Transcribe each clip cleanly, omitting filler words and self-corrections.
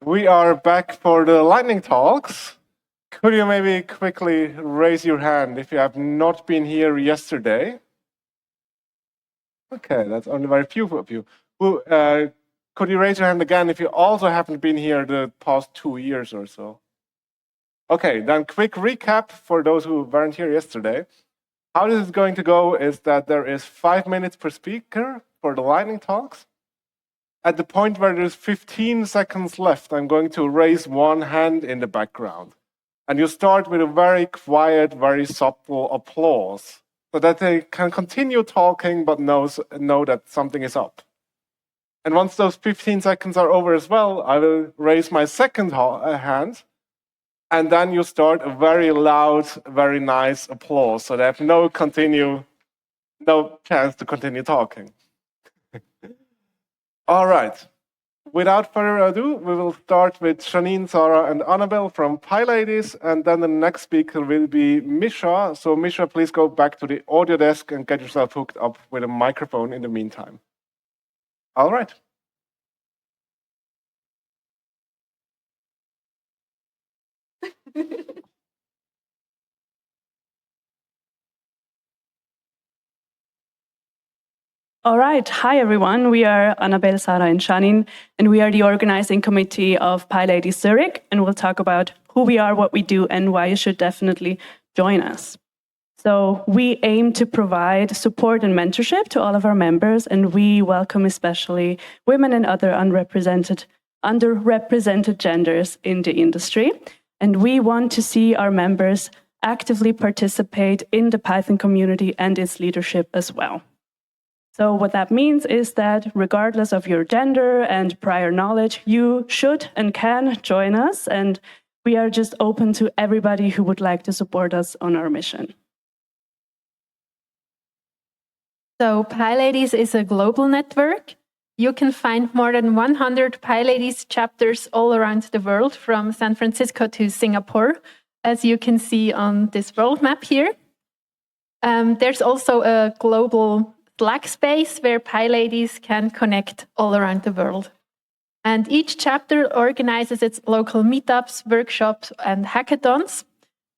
We are back for the lightning talks. Could you maybe quickly raise your hand if you have not been here yesterday? Okay, that's only very few of you. Could you raise your hand again if you also haven't been here the past 2 years or so? Okay, then quick recap for those who weren't here yesterday. How this is going to go is that there is 5 minutes per speaker for the lightning talks. At the point where there's 15 seconds left, I'm going to raise one hand in the background. And you start with a very quiet, very subtle applause so that they can continue talking but know that something is up. And once those 15 seconds are over as well, I will raise my second hand. And then you start a very loud, very nice applause so they have no chance to continue talking. All right. Without further ado, we will start with Janine, Sarah, and Annabelle from PyLadies, and then the next speaker will be Misha. So Misha, please go back to the audio desk and get yourself hooked up with a microphone in the meantime. All right. All right. Hi, everyone. We are Annabelle, Sarah, and Janine, and we are the organizing committee of PyLadies Zurich, and we'll talk about who we are, what we do, and why you should definitely join us. So we aim to provide support and mentorship to all of our members, and we welcome especially women and other underrepresented genders in the industry. And we want to see our members actively participate in the Python community and its leadership as well. So what that means is that regardless of your gender and prior knowledge, you should and can join us, and we are just open to everybody who would like to support us on our mission. So PyLadies is a global network. You can find more than 100 PyLadies chapters all around the world, from San Francisco to Singapore, as you can see on this world map here. There's also a global Slack space where PyLadies can connect all around the world. And each chapter organizes its local meetups, workshops, and hackathons.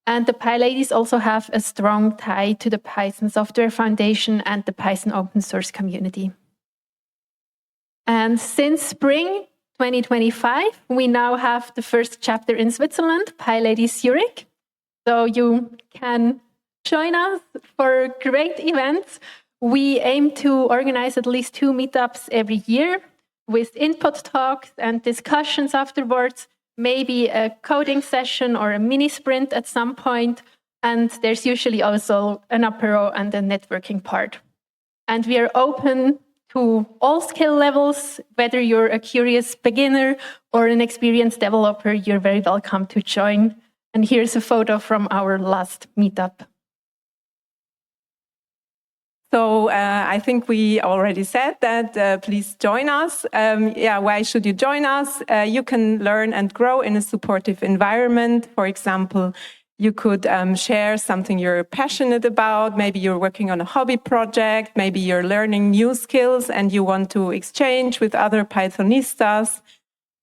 And the PyLadies also have a strong tie to the Python Software Foundation and the Python open source community. And since spring 2025, we now have the first chapter in Switzerland, PyLadies Zurich. So you can join us for great events. We aim to organize at least 2 meetups every year with input talks and discussions afterwards, maybe a coding session or a mini sprint at some point. And there's usually also an apéro and a networking part. And we are open to all skill levels. Whether you're a curious beginner or an experienced developer, you're very welcome to join. And here's a photo from our last meetup. So I think we already said that please join us. Why should you join us? You can learn and grow in a supportive environment. For example, you could share something you're passionate about. Maybe you're working on a hobby project. Maybe you're learning new skills and you want to exchange with other Pythonistas.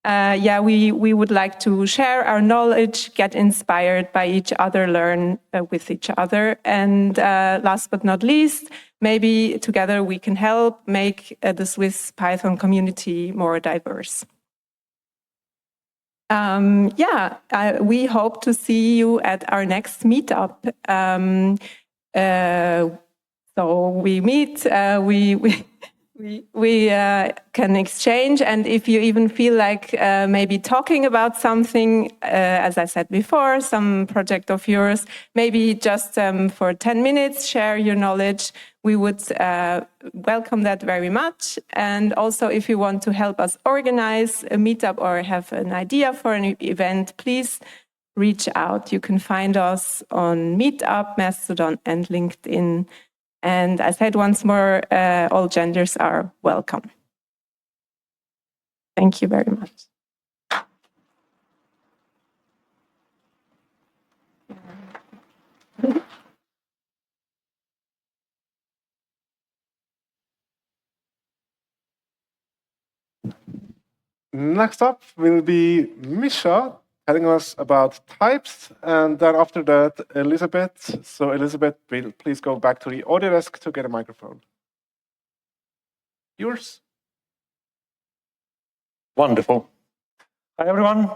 We would like to share our knowledge, get inspired by each other, learn with each other. And last but not least, maybe together we can help make the Swiss Python community more diverse. We hope to see you at our next meetup. So we meet, we can exchange, and if you even feel like maybe talking about something, as I said before, some project of yours, maybe just for 10 minutes, share your knowledge. We would welcome that very much. And also, if you want to help us organize a meetup or have an idea for an event, please reach out. You can find us on Meetup, Mastodon, and LinkedIn. And I said once more, all genders are welcome. Thank you very much. Next up will be Misha telling us about types, and then after that, Elizabeth. So Elizabeth, please go back to the audio desk to get a microphone. Yours. Wonderful. Hi, everyone.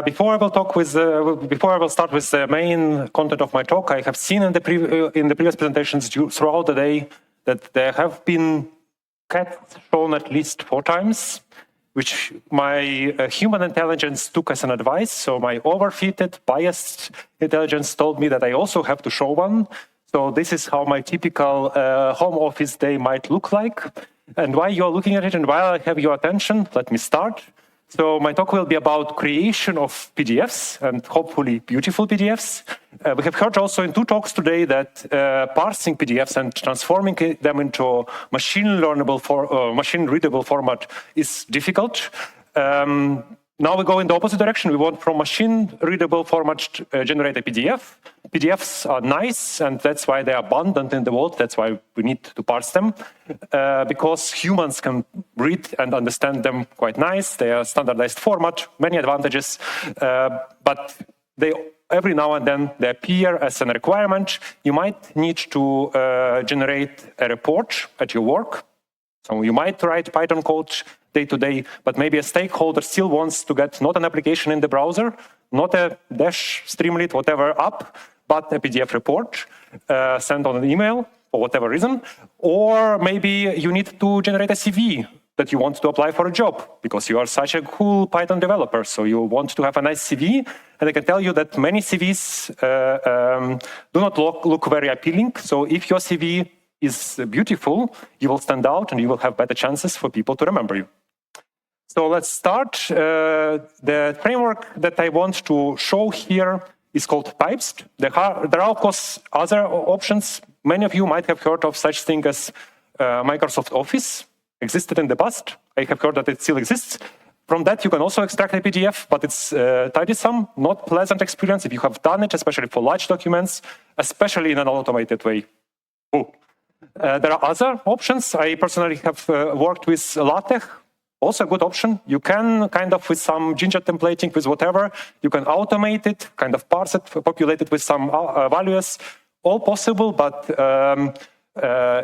Before I will start with the main content of my talk, I have seen in the previous presentations throughout the day that there have been cats shown at least 4 times, which my human intelligence took as an advice. So my overfitted, biased intelligence told me that I also have to show one. So this is how my typical home office day might look like. And while you're looking at it and while I have your attention, let me start. So my talk will be about creation of PDFs and hopefully beautiful PDFs. We have heard also in 2 talks today that parsing PDFs and transforming them into machine readable format is difficult. Now we go in the opposite direction. We want from machine-readable format to generate a PDF. PDFs are nice, and that's why they are abundant in the world. That's why we need to parse them, because humans can read and understand them quite nice. They are standardized format, many advantages, but they every now and then they appear as a requirement. You might need to generate a report at your work. So you might write Python code day to day, but maybe a stakeholder still wants to get not an application in the browser, not a Dash, Streamlit, whatever app, but a PDF report sent on an email for whatever reason. Or maybe you need to generate a CV that you want to apply for a job because you are such a cool Python developer. So you want to have a nice CV. And I can tell you that many CVs do not look very appealing. So if your CV is beautiful, you will stand out and you will have better chances for people to remember you. So let's start. The framework that I want to show here is called types. There are, of course, other options. Many of you might have heard of such thing as Microsoft Office. Existed in the past. I have heard that it still exists. From that, you can also extract a PDF, but it's tiresome, not pleasant experience if you have done it, especially for large documents, especially in an automated way. Oh. There are other options. I personally have worked with LaTeX, also a good option. You can kind of, with some Jinja templating, with whatever, you can automate it, kind of parse it, populate it with some values, all possible, but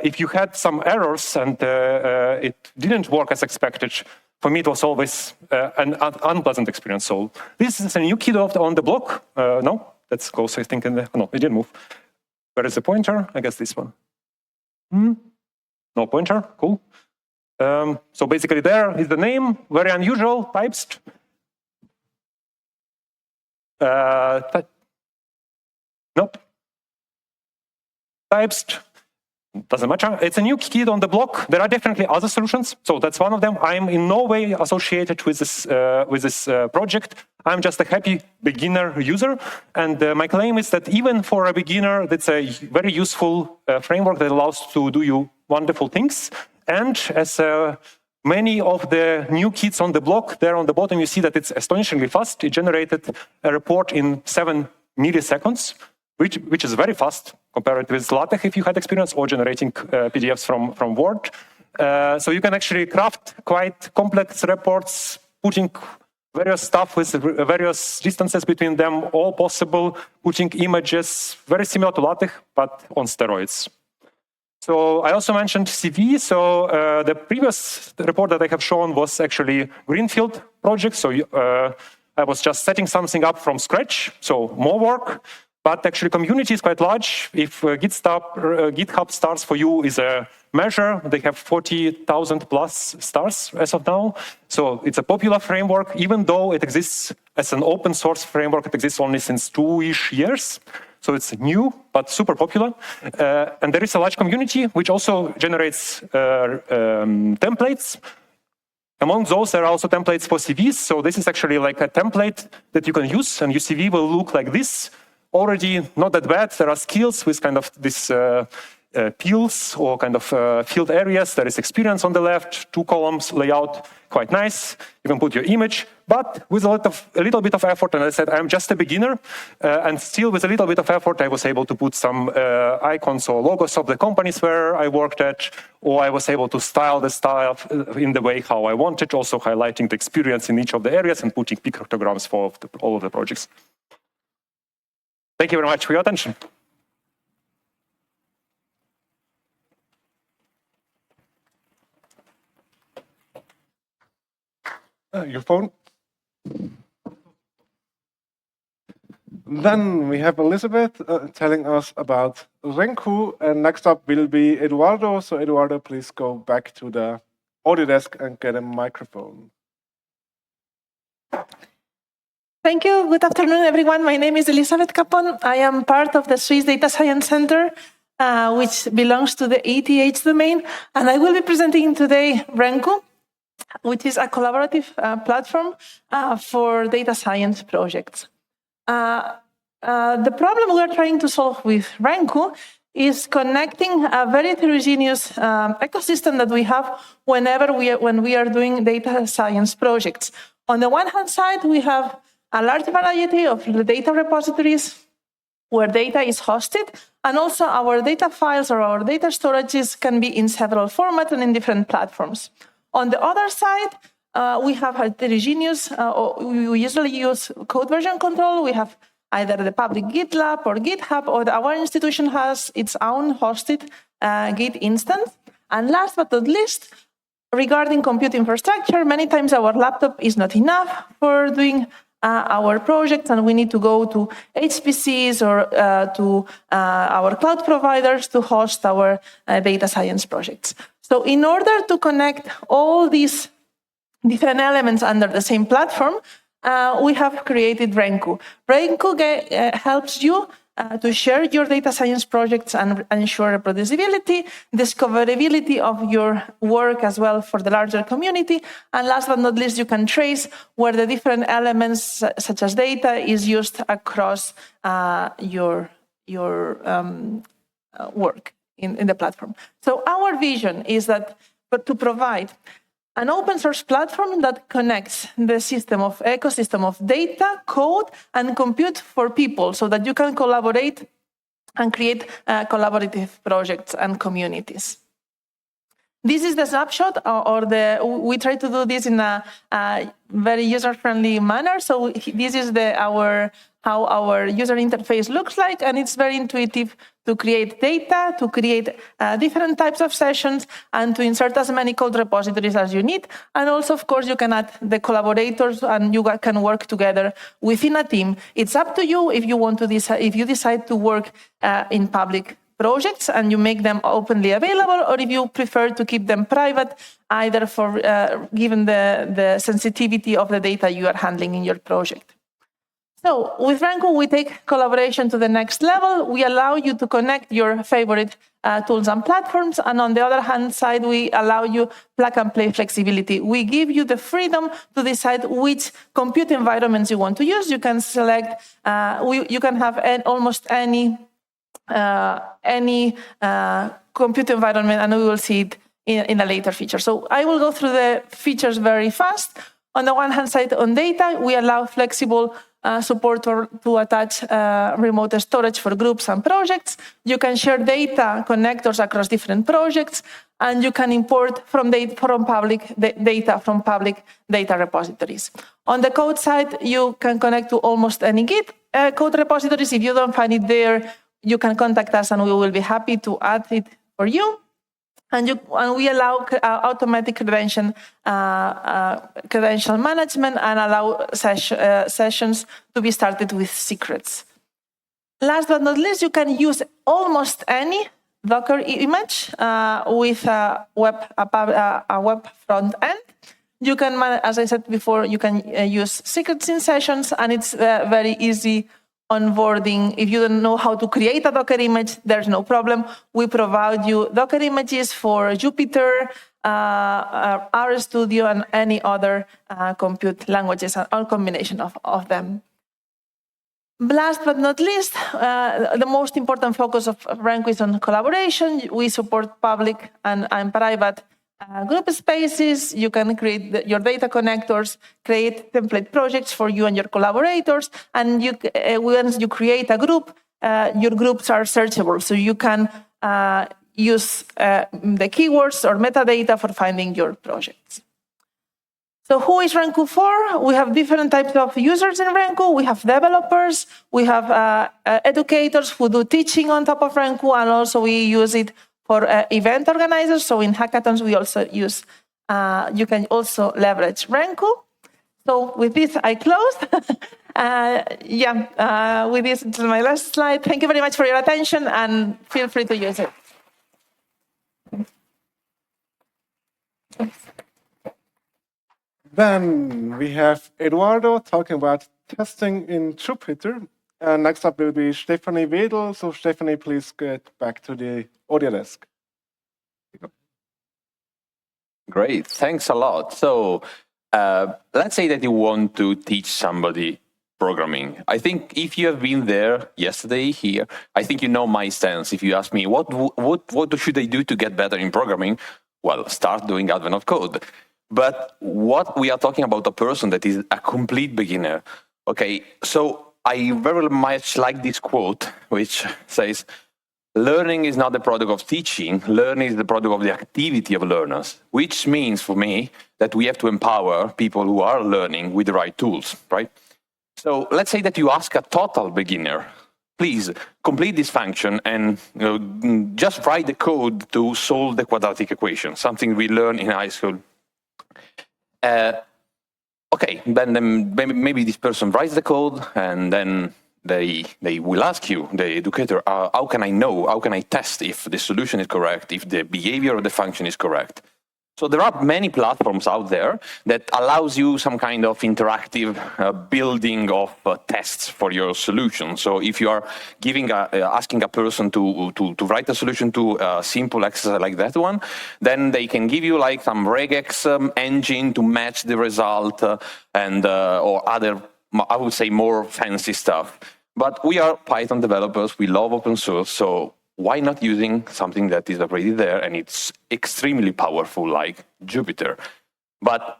if you had some errors and it didn't work as expected, for me it was always an unpleasant experience. So this is a new kid on the block. No, that's close, I think, no, it didn't move. Where is the pointer? I guess this one. No pointer, cool. So basically there is the name, very unusual, types. Nope. Types, doesn't matter. It's a new kid on the block. There are definitely other solutions. So that's one of them. I'm in no way associated with this project. I'm just a happy beginner user. And my claim is that even for a beginner, that's a very useful framework that allows to do you wonderful things. And as many of the new kids on the block, there on the bottom, you see that it's astonishingly fast. It generated a report in 7 milliseconds, which is very fast compared with LaTeX if you had experience, or generating PDFs from Word. So you can actually craft quite complex reports, putting various stuff with various distances between them, all possible, putting images, very similar to LaTeX, but on steroids. So I also mentioned CV. So the previous report that I have shown was actually Greenfield project. So I was just setting something up from scratch, so more work. But actually, community is quite large. If GitHub stars for you is a measure, they have 40,000 plus stars as of now. So it's a popular framework, even though it exists as an open source framework. It exists only since 2-ish years. So it's new, but super popular. And there is a large community, which also generates templates. Among those, there are also templates for CVs. So this is actually like a template that you can use, and your CV will look like this. Already not that bad. There are skills with kind of this fields or kind of field areas. There is experience on the left, 2 columns layout, quite nice. You can put your image, but with a little bit of effort, and I said I'm just a beginner, and still with a little bit of effort, I was able to put some icons or logos of the companies where I worked at, or I was able to style the stuff in the way how I wanted, also highlighting the experience in each of the areas and putting pictograms for all of the projects. Thank you very much for your attention. Your phone. Then we have Elizabeth telling us about Renku, and next up will be Eduardo. So Eduardo, please go back to the audio desk and get a microphone. Thank you. Good afternoon, everyone. My name is Elizabeth Capon. I am part of the Swiss Data Science Center, which belongs to the ETH domain, and I will be presenting today Renku, which is a collaborative platform for data science projects. The problem we are trying to solve with Renku is connecting a very heterogeneous ecosystem that we have when we are doing data science projects. On the one hand side, we have a large variety of data repositories where data is hosted, and also our data files or our data storages can be in several formats and in different platforms. On the other side, we have heterogeneous, we usually use code version control. We have either the public GitLab or GitHub, or our institution has its own hosted Git instance. And last but not least, regarding compute infrastructure, many times our laptop is not enough for doing our projects, and we need to go to HPCs or to our cloud providers to host our data science projects. So in order to connect all these different elements under the same platform, we have created Renku. Renku helps you to share your data science projects and ensure reproducibility, discoverability of your work as well for the larger community. And last but not least, you can trace where the different elements, such as data, is used across your work in the platform. So our vision is that to provide an open source platform that connects the ecosystem of data, code, and compute for people, so that you can collaborate and create collaborative projects and communities. This is the snapshot, we try to do this in a very user-friendly manner. So this is how our user interface looks like, and it's very intuitive to create data, to create different types of sessions, and to insert as many code repositories as you need. And also, of course, you can add the collaborators, and you can work together within a team. It's up to you if you decide to work in public projects and you make them openly available, or if you prefer to keep them private, either for given the sensitivity of the data you are handling in your project. So with Renku, we take collaboration to the next level. We allow you to connect your favorite tools and platforms. And on the other hand side, we allow you plug and play flexibility. We give you the freedom to decide which compute environments you want to use. You can select, you can have almost any compute environment, and we will see it in a later feature. So I will go through the features very fast. On the one hand side, on data, we allow flexible support to attach remote storage for groups and projects. You can share data connectors across different projects, and you can import public data repositories. On the code side, you can connect to almost any Git code repositories. If you don't find it there, you can contact us, and we will be happy to add it for you. And we allow automatic credential management, and allow sessions to be started with secrets. Last but not least, you can use almost any Docker image with a web front end. You can, as I said before, you can use secrets in sessions, and it's very easy onboarding. If you don't know how to create a Docker image, there's no problem. We provide you Docker images for Jupyter, RStudio, and any other compute languages, or combination of them. Last but not least, the most important focus of Ranku is on collaboration. We support public and private group spaces. You can create your data connectors, create template projects for you and your collaborators. And once you create a group, your groups are searchable. So you can use the keywords or metadata for finding your projects. So who is Ranku for? We have different types of users in Ranku. We have developers, we have educators who do teaching on top of Ranku, and also we use it for event organizers. So in hackathons, we also use, you can also leverage Ranku. So with this, I close. With this, it's my last slide. Thank you very much for your attention, and feel free to use it. Then we have Eduardo talking about testing in Jupyter. And next up will be Stephanie Wedel. So Stephanie, please get back to the audio desk. Great, thanks a lot. So let's say that you want to teach somebody programming. I think if you have been there yesterday here, I think you know my stance. If you ask me, what should I do to get better in programming? Well, start doing Advent of Code. But what we are talking about a person that is a complete beginner. Okay, so I very much like this quote, which says, learning is not the product of teaching, learning is the product of the activity of learners, which means for me that we have to empower people who are learning with the right tools, right? So let's say that you ask a total beginner, please complete this function and just write the code to solve the quadratic equation, something we learn in high school. Okay, then maybe this person writes the code, and then they will ask you, the educator, how can I know, how can I test if the solution is correct, if the behavior of the function is correct? So there are many platforms out there that allows you some kind of interactive building of tests for your solution. So if you are asking a person to write a solution to a simple exercise like that one, then they can give you like some regex engine to match the result or other, I would say, more fancy stuff. But we are Python developers, we love open source, so why not using something that is already there and it's extremely powerful like Jupyter? But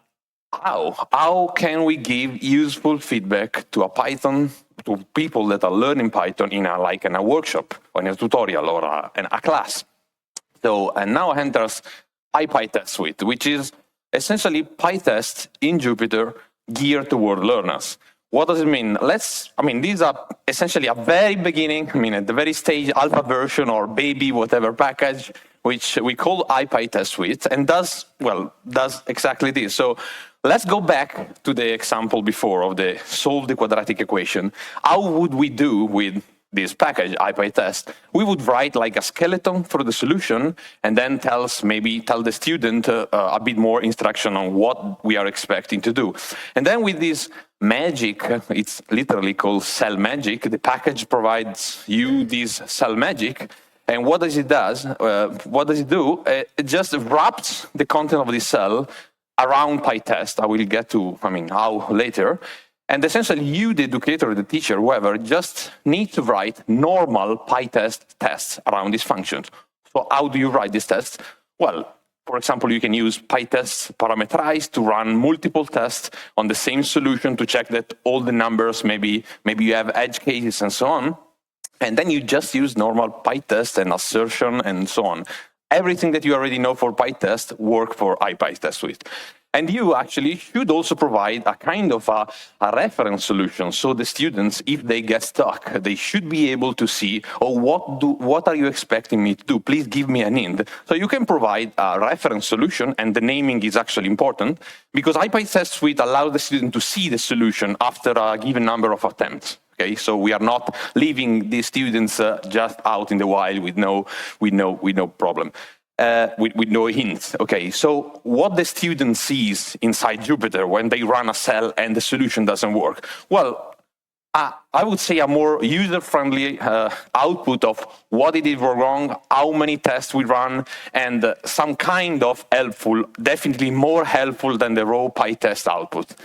how? How can we give useful feedback to to people that are learning Python in a workshop or in a tutorial or a class? So, and now enters PyTest Suite, which is essentially PyTest in Jupyter geared toward learners. What does it mean? These are essentially a very beginning, at the very stage, alpha version or baby, whatever package, which we call PyTest Suite, and does exactly this. So let's go back to the example before of the solve the quadratic equation. How would we do with this package, PyTest? We would write like a skeleton for the solution and then tell the student a bit more instruction on what we are expecting to do. And then with this magic, it's literally called cell magic, the package provides you this cell magic. And what does it do? It just wraps the content of this cell around PyTest. I will get to, how later. And essentially, you, the educator, the teacher, whoever, just need to write normal PyTest tests around these functions. So how do you write these tests? Well, for example, you can use PyTest parameterized to run multiple tests on the same solution to check that all the numbers, maybe you have edge cases and so on. And then you just use normal PyTest and assertion and so on. Everything that you already know for PyTest work for PyTest Suite. And you actually should also provide a kind of a reference solution. So the students, if they get stuck, they should be able to see, what are you expecting me to do? Please give me an hint. So you can provide a reference solution, and the naming is actually important, because PyTest Suite allows the student to see the solution after a given number of attempts. Okay, so we are not leaving the students just out in the wild with no problem. With no hints. Okay, so what the student sees inside Jupyter when they run a cell and the solution doesn't work? Well, I would say a more user-friendly output of what it is wrong, how many tests we run, and some kind of helpful, definitely more helpful than the raw PyTest output.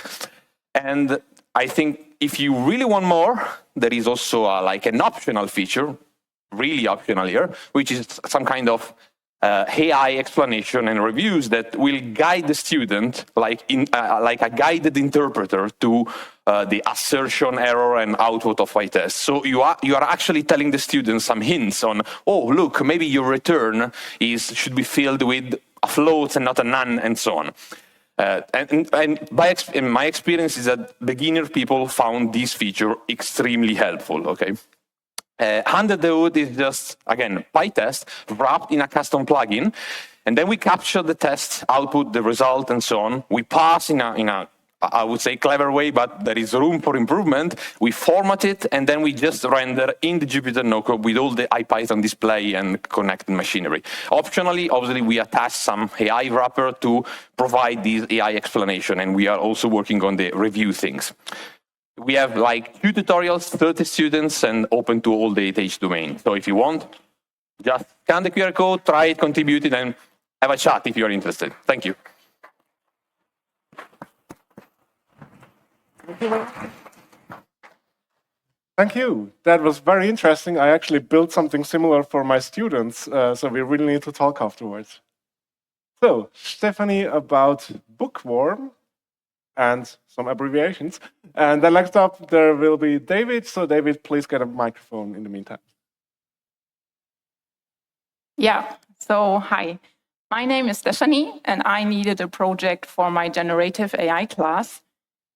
And I think if you really want more, there is also like an optional feature, really optional here, which is some kind of AI explanation and reviews that will guide the student like a guided interpreter to the assertion, error, and output of my test. So you are actually telling the student some hints on, oh, look, maybe your return should be filled with a float and not a none, and so on. And in my experience is that beginner people found this feature extremely helpful, okay? Under the hood is just, again, PyTest wrapped in a custom plugin, and then we capture the test output, the result, and so on. We pass in a I would say clever way, but there is room for improvement. We format it, and then we just render in the Jupyter Notebook with all the IPython display and connected machinery. Optionally, obviously, we attach some AI wrapper to provide this AI explanation, and we are also working on the review things. We have like 2 tutorials, 30 students, and open to all the ETH domain. So if you want, just scan the QR code, try it, contribute it, and have a chat if you're interested. Thank you. Thank you. That was very interesting. I actually built something similar for my students, so we really need to talk afterwards. So, Stephanie, about Bookworm and some abbreviations. And then next up, there will be David. So, David, please get a microphone in the meantime. Yeah, so hi. My name is Stephanie, and I needed a project for my generative AI class.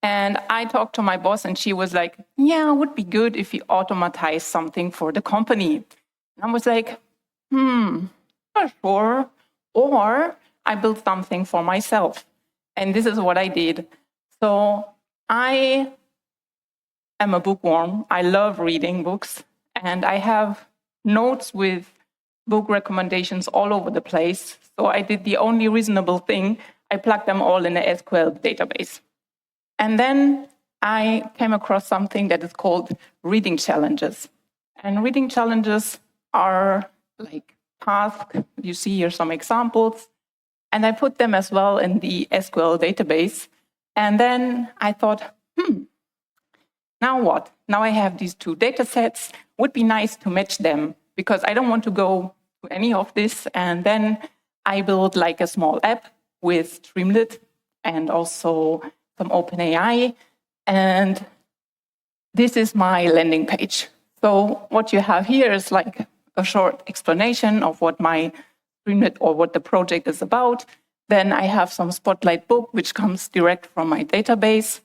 And I talked to my boss, and she was like, yeah, it would be good if you automatize something for the company. And I was like, not sure. Or I built something for myself. And this is what I did. So I am a bookworm. I love reading books. And I have notes with book recommendations all over the place. So I did the only reasonable thing. I plugged them all in a SQL database. And then I came across something that is called reading challenges. And reading challenges are like tasks. You see here some examples. And I put them as well in the SQL database. And then I thought, now what? Now I have these 2 data sets. Would be nice to match them because I don't want to go to any of this. And then I built like a small app with Streamlit and also some OpenAI, and this is my landing page. So what you have here is like a short explanation of what my Streamlit or what the project is about. Then I have some Spotlight book, which comes direct from my database.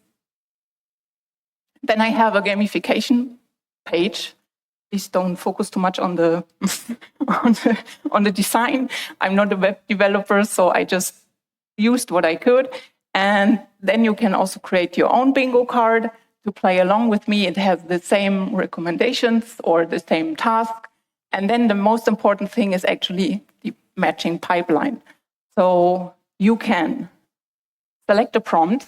Then I have a gamification page. Please don't focus too much on the on the design. I'm not a web developer, so I just used what I could. And then you can also create your own bingo card to play along with me. It has the same recommendations or the same task. And then the most important thing is actually the matching pipeline. So you can select a prompt,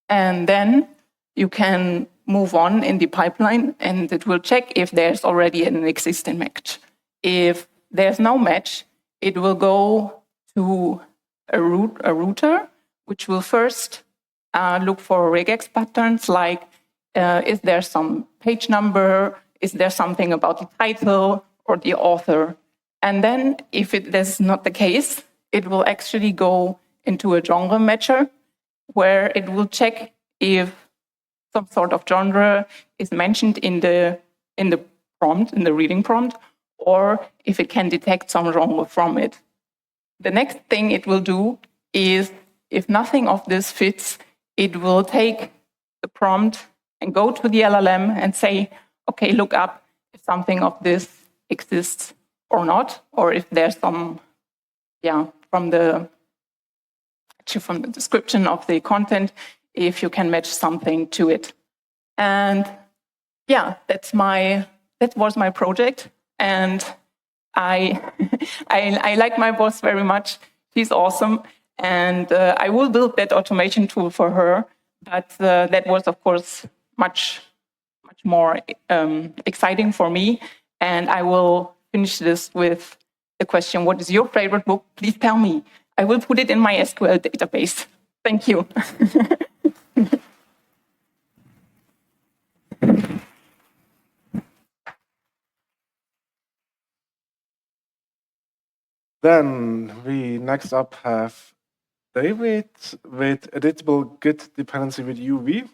and then you can move on in the pipeline, and it will check if there's already an existing match. If there's no match, it will go to a router, which will first look for regex patterns like, is there some page number? Is there something about the title or the author? And then if that's not the case, it will actually go into a genre matcher where it will check if some sort of genre is mentioned in the prompt, in the reading prompt, or if it can detect some genre from it. The next thing it will do is, if nothing of this fits, it will take the prompt and go to the LLM and say, okay, look up if something of this exists or not, or if there's some, from the description of the content, if you can match something to it. And that was my project. And I like my boss very much. She's awesome. And I will build that automation tool for her. But that was, of course, much more exciting for me. And I will finish this with the question, what is your favorite book? Please tell me. I will put it in my SQL database. Thank you. Then we next up have David with editable Git dependency with UV.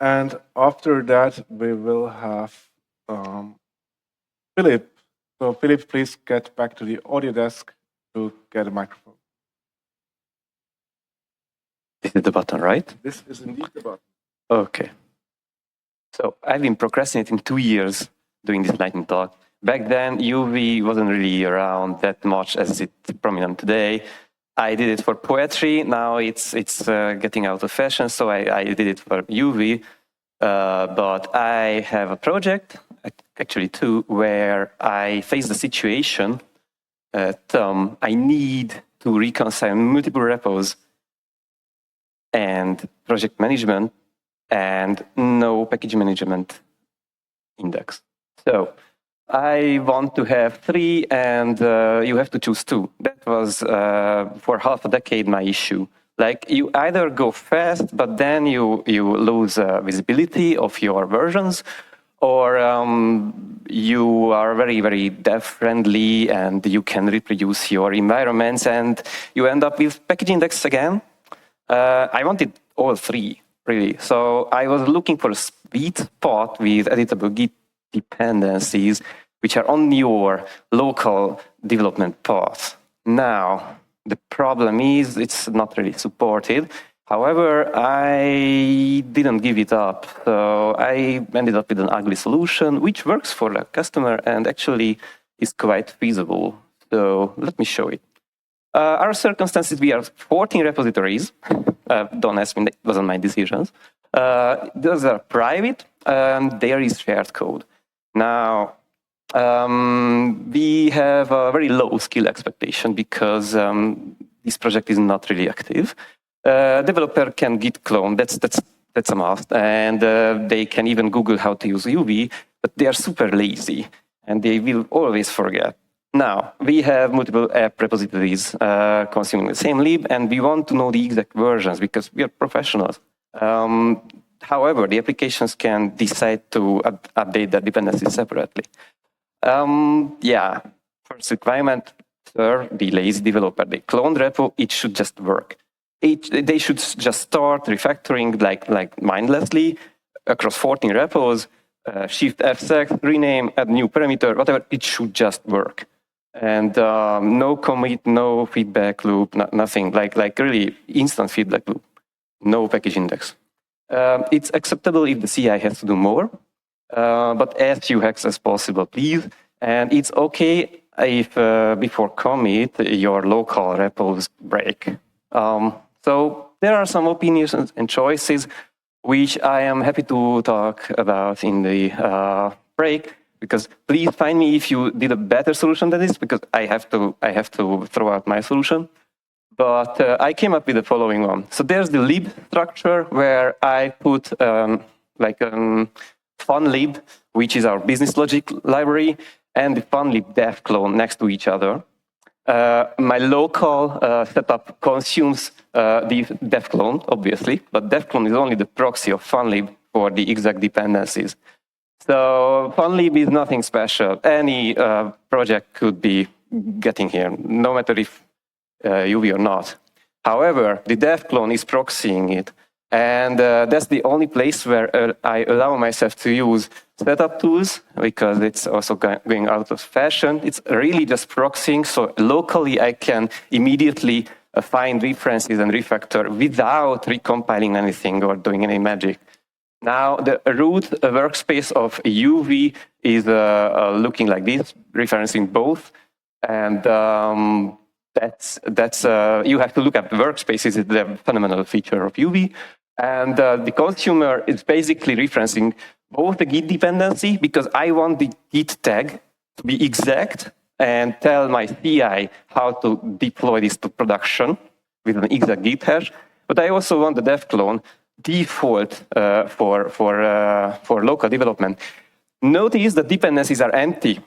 And after that, we will have Philip. So Philip, please get back to the audio desk to get a microphone. This is the button, right? This is indeed the button. Okay. So I've been procrastinating 2 years doing this lightning talk. Back then, UV wasn't really around that much as it's prominent today. I did it for poetry. Now it's getting out of fashion, so I did it for UV. But I have a project, actually two, where I face the situation that I need to reconcile multiple repos and project management and no package management index. So I want to have 3 and you have to choose 2. That was for half a decade my issue. Like you either go fast, but then you lose visibility of your versions, or you are very, very dev friendly and you can reproduce your environments and you end up with package index again. I wanted all 3, really. So I was looking for a sweet spot with editable Git dependencies, which are on your local development path. Now, the problem is it's not really supported. However, I didn't give it up. So I ended up with an ugly solution, which works for the customer and actually is quite feasible. So let me show it. Our circumstances, we are 14 repositories. Don't ask me, that wasn't my decisions. Those are private, and there is shared code. Now, we have a very low skill expectation because this project is not really active. Developer can git clone, that's a must, and they can even Google how to use UV, but they are super lazy, and they will always forget. Now, we have multiple app repositories consuming the same lib, and we want to know the exact versions because we are professionals. However, the applications can decide to update their dependencies separately. Yeah, first requirement, sir, the lazy developer, they clone repo, it should just work. They should just start refactoring like mindlessly across 14 repos, shift fsec, rename, add new parameter, whatever, it should just work. And no commit, no feedback loop, nothing, like really instant feedback loop, no package index. It's acceptable if the CI has to do more, but as few hacks as possible, please. And it's okay if before commit, your local repos break. So there are some opinions and choices which I am happy to talk about in the break, because please find me if you did a better solution than this, because I have to throw out my solution. But I came up with the following one. So there's the lib structure where I put funlib, which is our business logic library, and the funlib dev clone next to each other. My local setup consumes the dev clone, obviously, but dev clone is only the proxy of funlib for the exact dependencies. So funlib is nothing special. Any project could be getting here, no matter if UV or not. However, the dev clone is proxying it. And that's the only place where I allow myself to use setup tools, because it's also going out of fashion. It's really just proxying, so locally I can immediately find references and refactor without recompiling anything or doing any magic. Now, the root workspace of UV is looking like this, referencing both. And that's you have to look at the workspaces, it's the fundamental feature of UV. And the consumer is basically referencing both the Git dependency, because I want the Git tag to be exact and tell my CI how to deploy this to production with an exact Git hash. But I also want the dev clone default for local development. Notice the dependencies are empty.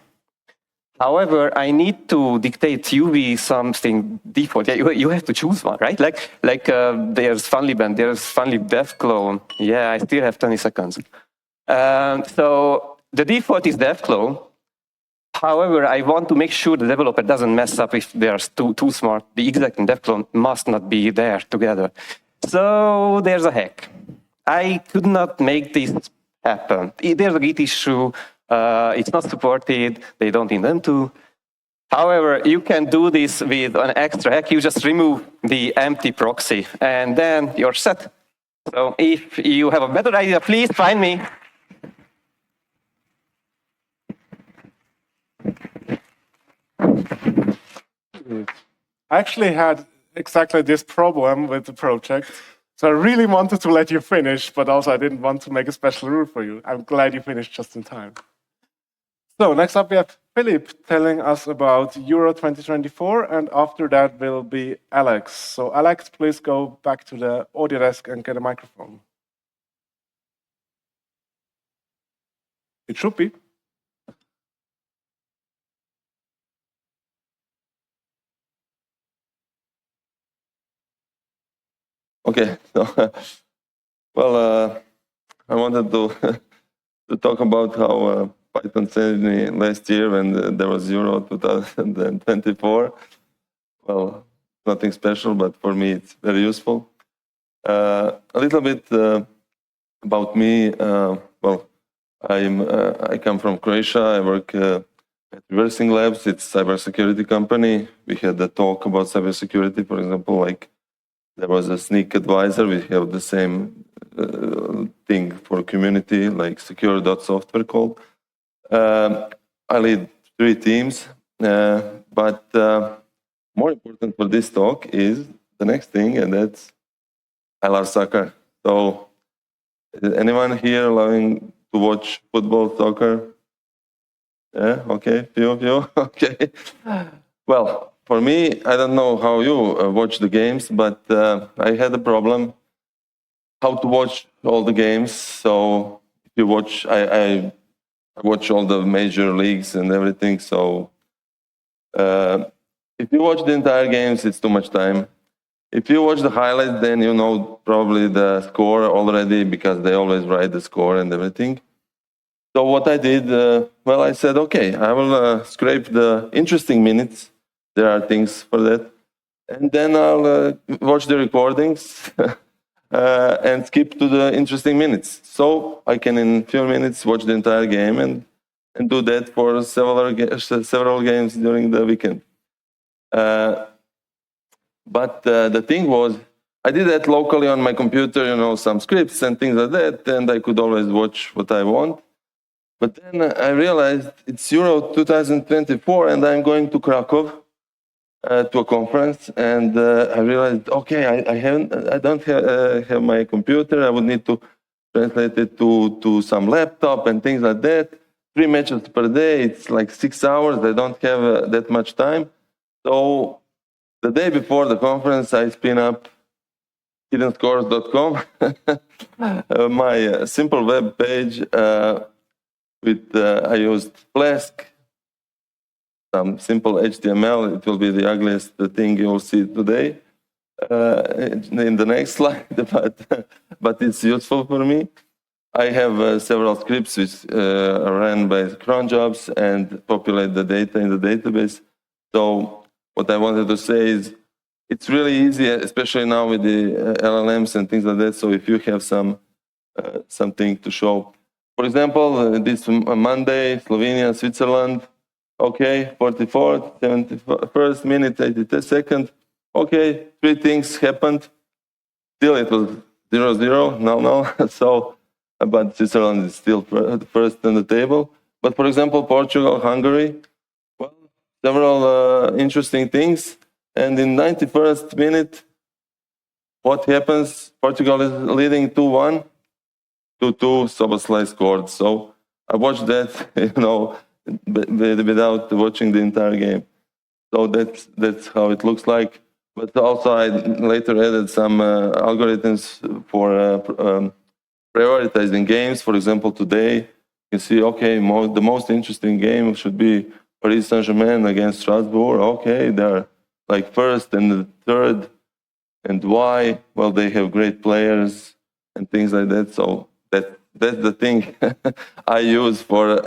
However, I need to dictate UV something default. Yeah, you have to choose one, right? Like there's funlib and there's funlib dev clone. Yeah, I still have 20 seconds. So the default is dev clone. However, I want to make sure the developer doesn't mess up if they're too smart. The exec and dev clone must not be there together. So there's a hack. I could not make this happen. There's a Git issue. It's not supported. They don't intend to. However, you can do this with an extra hack. You just remove the empty proxy, and then you're set. So if you have a better idea, please find me. I actually had exactly this problem with the project. So I really wanted to let you finish, but also I didn't want to make a special rule for you. I'm glad you finished just in time. So next up we have Philip telling us about Euro 2024, and after that will be Alex. So Alex, please go back to the audio desk and get a microphone. It should be. Okay, so, well, I wanted to talk about how Python saved me last year when there was Euro 2024. Well, nothing special, but for me it's very useful. A little bit about me. Well, I come from Croatia. I work at Reversing Labs. It's a cybersecurity company. We had a talk about cybersecurity, for example, like there was a sneak advisor. We have the same thing for community, like secure.software called. I lead 3 teams, but more important for this talk is the next thing, and that's I love soccer. So, is anyone here loving to watch football, soccer? Yeah, okay, few of you, okay. Well, for me, I don't know how you watch the games, but I had a problem how to watch all the games. So if you watch, I watch all the major leagues and everything. So if you watch the entire games, it's too much time. If you watch the highlights, then you know probably the score already because they always write the score and everything. So what I did, well, I said, okay, I will scrape the interesting minutes. There are things for that. And then I'll watch the recordings and skip to the interesting minutes. So I can, in a few minutes, watch the entire game and do that for several games during the weekend. But the thing was, I did that locally on my computer, you know, some scripts and things like that, and I could always watch what I want. But then I realized it's Euro 2024 and I'm going to Krakow to a conference, and I realized, okay, I don't have my computer. I would need to translate it to some laptop and things like that. 3 matches per day, it's like 6 hours. I don't have that much time. So the day before the conference, I spin up hiddenscores.com, my simple web page. I used Flask, some simple HTML. It will be the ugliest thing you will see today in the next slide, but it's useful for me. I have several scripts which are ran by cron jobs and populate the data in the database. So what I wanted to say is it's really easy, especially now with the LLMs and things like that. So if you have something to show. For example, this Monday, Slovenia, Switzerland, okay, 44th, 71st minute, 82nd, okay, 3 things happened. Still it was 0-0, no. So, but Switzerland is still first on the table. But for example, Portugal, Hungary, well, several interesting things. And in 91st minute, what happens? Portugal is leading 2-1. 2-2, Szoboszlai scored. So I watched that, you know, without watching the entire game. So that's how it looks like. But also I later added some algorithms for prioritizing games. For example, today you can see, okay, the most interesting game should be Paris Saint-Germain against Strasbourg. Okay, they're like first and third. And why? Well, they have great players and things like that. So That's the thing I use for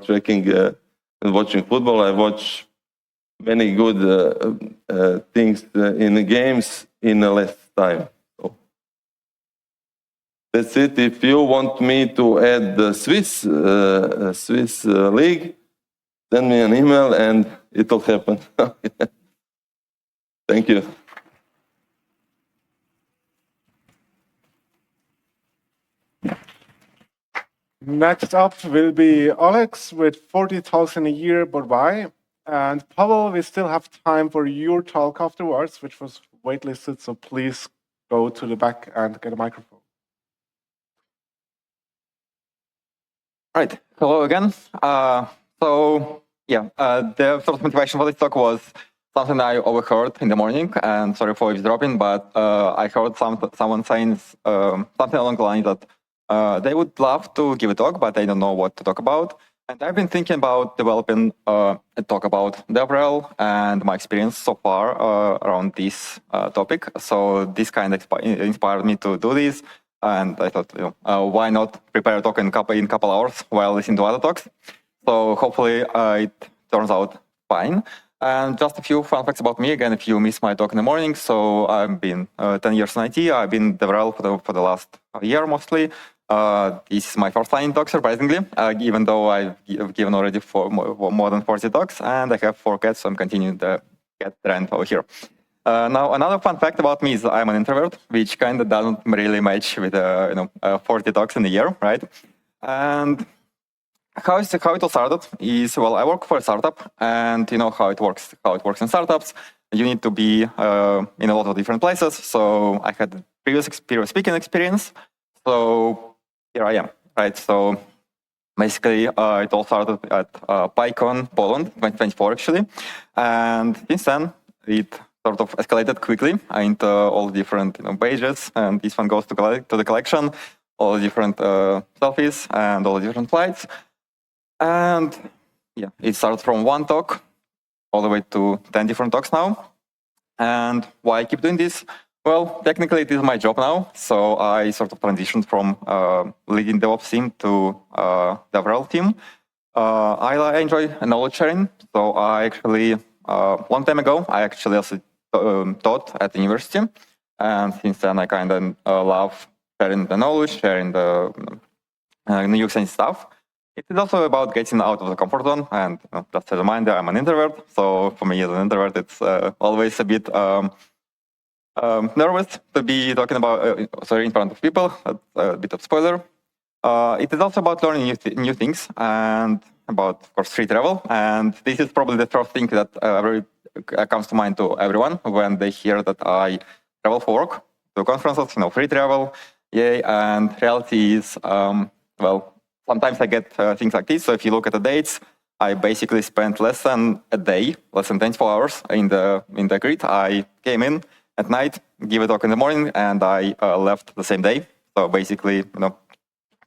tracking and watching football. I watch many good things in the games in less time. So that's it. If you want me to add the Swiss league, send me an email and it will happen. Thank you. Next up will be Alex with 40,000 a year. Bye-bye. And Pavel, we still have time for your talk afterwards, which was waitlisted. So please go to the back and get a microphone. Right. Hello again. The sort of motivation for this talk was something I overheard in the morning, and sorry for eavesdropping, but I heard someone saying something along the lines that they would love to give a talk, but they don't know what to talk about. And I've been thinking about developing a talk about DevRel and my experience so far around this topic. So this kind of inspired me to do this. And I thought, why not prepare a talk in couple hours while listening to other talks? So hopefully it turns out fine. And just a few fun facts about me. Again, if you missed my talk in the morning, so I've been 10 years in IT. I've been DevRel for the last year mostly. This is my first time in talk, surprisingly, even though I've given already more than 40 talks, and I have 4 cats, so I'm continuing the cat trend over here. Now, another fun fact about me is I'm an introvert, which kind of doesn't really match with 40 talks in a year, right? And how it all started is, well, I work for a startup, and you know how it works. How it works in startups, you need to be in a lot of different places. So I had previous speaking experience. So here I am, right? So basically, it all started at PyCon Poland 2024, actually, and since then it sort of escalated quickly into all the different pages, and this one goes to the collection, all the different selfies and all the different flights. And yeah, it started from 1 talk all the way to 10 different talks now. And why I keep doing this? Well, technically it is my job now, so I sort of transitioned from leading DevOps team to DevRel team. I enjoy knowledge sharing, so I actually, long time ago, I actually also taught at the university, and since then I kind of love sharing the knowledge, sharing the new exciting stuff. It is also about getting out of the comfort zone, and just as a reminder, I'm an introvert, so for me as an introvert, it's always a bit nervous to be talking about, in front of people. That's a bit of spoiler. It is also about learning new things and about, of course, free travel. And this is probably the first thing that comes to mind to everyone when they hear that I travel for work to conferences, free travel, yay. And reality is, well, sometimes I get things like this. So if you look at the dates, I basically spent less than a day, less than 24 hours in the grid. I came in at night, give a talk in the morning, and I left the same day. So basically,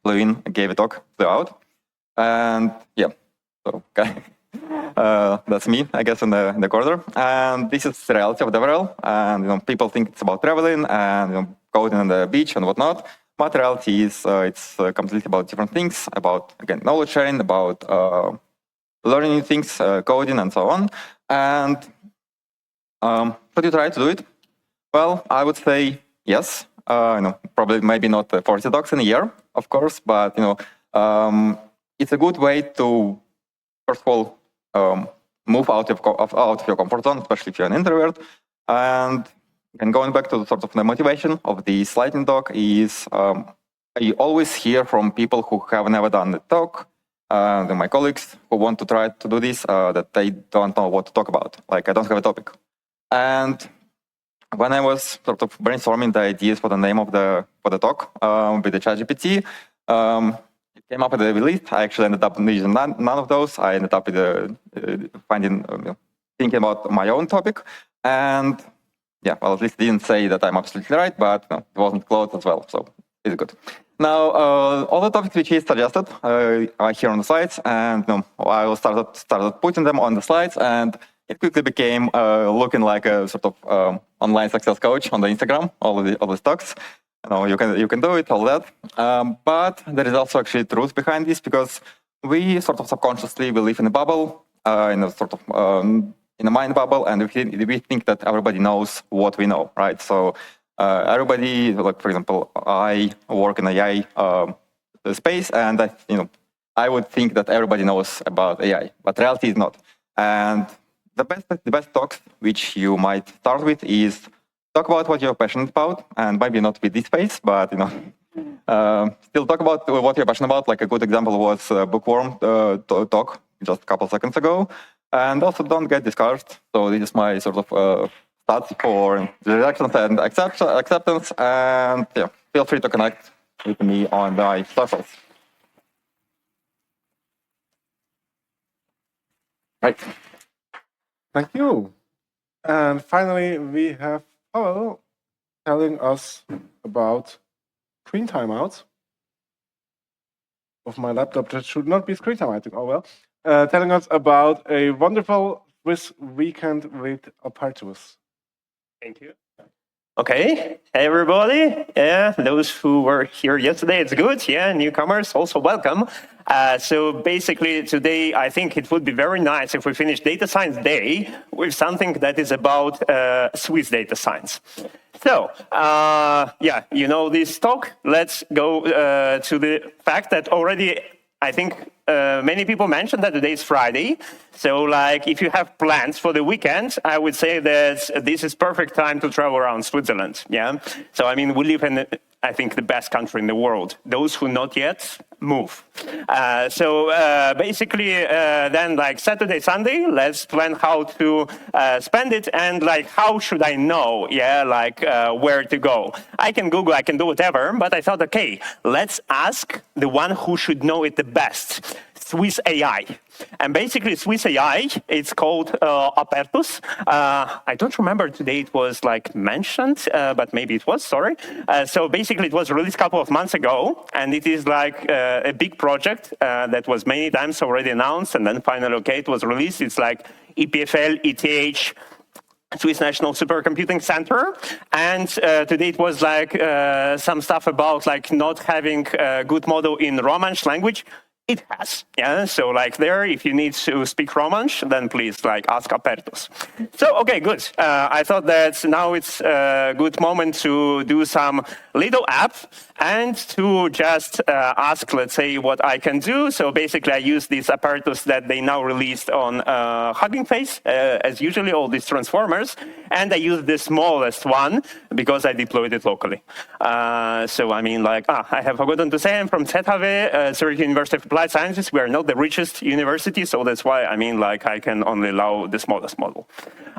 flew in, gave a talk, flew out. And yeah, so that's me, I guess, in the corner. And this is the reality of DevRel. And people think it's about traveling and coding on the beach and whatnot. But reality is it's completely about different things, about, again, knowledge sharing, about learning new things, coding, and so on. And should you try to do it? Well, I would say yes. Probably maybe not 40 talks in a year, of course, but it's a good way to, first of all, move out of your comfort zone, especially if you're an introvert. And going back to sort of the motivation of the lightning talk is I always hear from people who have never done the talk, my colleagues who want to try to do this, that they don't know what to talk about. Like, I don't have a topic. And when I was sort of brainstorming the ideas for the name of the talk with the ChatGPT, it came up with a list. I actually ended up using none of those. I ended up with thinking about my own topic. And yeah, well, at least it didn't say that I'm absolutely right, but it wasn't close as well, so it's good. Now, all the topics which he suggested are here on the slides, and I started putting them on the slides, and it quickly became looking like a sort of online success coach on the Instagram, all of the talks. you can do it, all that. But there is also actually truth behind this, because we sort of subconsciously we live in a bubble, in a sort of in a mind bubble, and we think that everybody knows what we know, right? So everybody, like for example, I work in AI space, and I would think that everybody knows about AI, but reality is not. And the best talks which you might start with is talk about what you're passionate about, and maybe not with this space, but still talk about what you're passionate about. Like a good example was Bookworm talk just a couple seconds ago. And also don't get discouraged. So this is my sort of stats for rejections and acceptance. And yeah, feel free to connect with me on my socials. Right. Thank you. And finally, we have Pavel telling us about screen timeouts of my laptop. That should not be screen time, I think. Oh well. Telling us about a wonderful Swiss weekend with Apertus. Thank you. Okay, hey everybody. Yeah, those who were here yesterday, it's good. Yeah, newcomers also welcome. So basically today, I think it would be very nice if we finish Data Science Day with something that is about Swiss data science. So, yeah, you know this talk. Let's go to the fact that already, I think many people mentioned that today is Friday. So like if you have plans for the weekend, I would say that this is perfect time to travel around Switzerland. Yeah. So, I mean, we live in, I think, the best country in the world. Those who not yet, move. So basically then like Saturday, Sunday, let's plan how to spend it, and like how should I know, yeah, like where to go. I can Google, I can do whatever, but I thought, okay, let's ask the one who should know it the best. Swiss AI. And basically Swiss AI, it's called Apertus. I don't remember today it was like mentioned, but maybe it was, sorry. So basically it was released a couple of months ago, and it is like a big project that was many times already announced, and then finally, okay, it was released. It's like EPFL, ETH, Swiss National Supercomputing Center, and today it was like some stuff about like not having a good model in Romansh language. It has, yeah. So like there, if you need to speak Romansh, then please like ask Apertus. So okay, good. I thought that now it's a good moment to do some little app and to just ask, let's say, what I can do. So basically, I use this Apertus that they now released on Hugging Face, as usually all these transformers, and I use the smallest one because I deployed it locally. So I mean, like, I have forgotten to say, I'm from ZHW, Zurich University of Applied Sciences. We are not the richest university, so that's why, I mean, like, I can only allow the smallest model.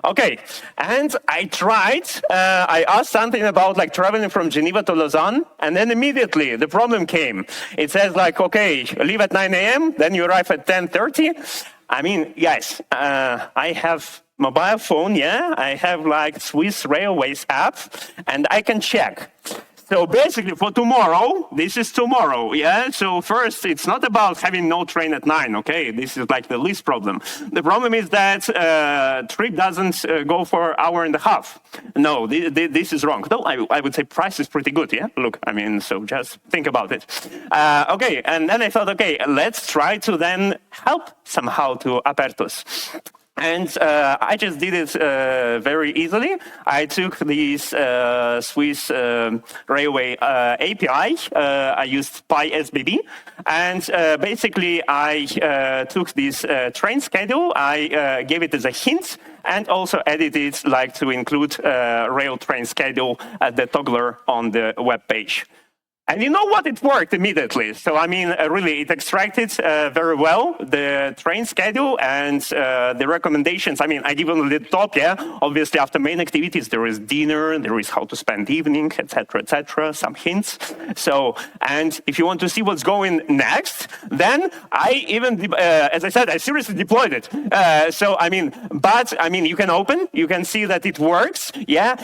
Okay, and I tried, I asked something about like traveling from Geneva to Lausanne, and then immediately the problem came. It says like, okay, leave at 9 a.m., then you arrive at 10:30. I mean, guys, I have mobile phone, yeah, I have like Swiss Railways app, and I can check. So basically for tomorrow, this is tomorrow, yeah? So first, it's not about having no train at 9, okay? This is like the least problem. The problem is that trip doesn't go for an hour and a half. No, this is wrong. Though I would say price is pretty good, yeah? Look, I mean, so just think about it. Okay, and then I thought, okay, let's try to then help somehow to Apertus. And I just did it very easily. I took this Swiss Railway API. I used PySBB. And basically, I took this train schedule. I gave it as a hint, and also edited like to include rail train schedule as the toggler on the web page. And you know what? It worked immediately. So, I mean, really, it extracted very well the train schedule and the recommendations. I mean, I give them the top, yeah. Obviously, after main activities, there is dinner, there is how to spend evening, etc., some hints. So, and if you want to see what's going next, then I even, as I said, I seriously deployed it. So, I mean, but, I mean, you can open, you can see that it works, yeah.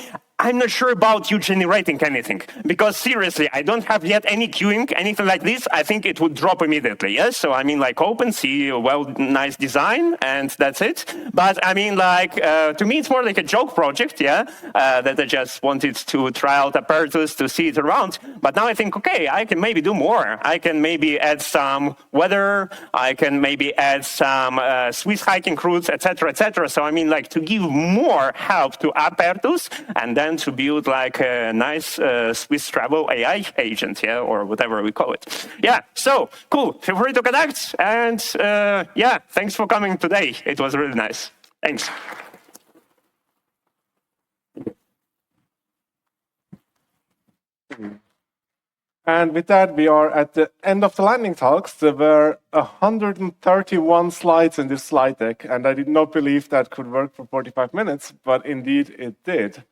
I'm not sure about you generating anything, because seriously, I don't have yet any queuing, anything like this. I think it would drop immediately, yes? So I mean, like, open, see, well, nice design, and that's it. But I mean, like, to me, it's more like a joke project, yeah? That I just wanted to try out Apertus to see it around. But now I think, okay, I can maybe do more. I can maybe add some weather, I can maybe add some Swiss hiking routes, etc., etc. So I mean, like, to give more help to Apertus, and then to build like a nice Swiss travel AI agent, yeah, or whatever we call it. Yeah, so cool. Feel free to connect, and yeah, thanks for coming today. It was really nice. Thanks. And with that, we are at the end of the lightning talks. There were 131 slides in this slide deck, and I did not believe that could work for 45 minutes, but indeed it did.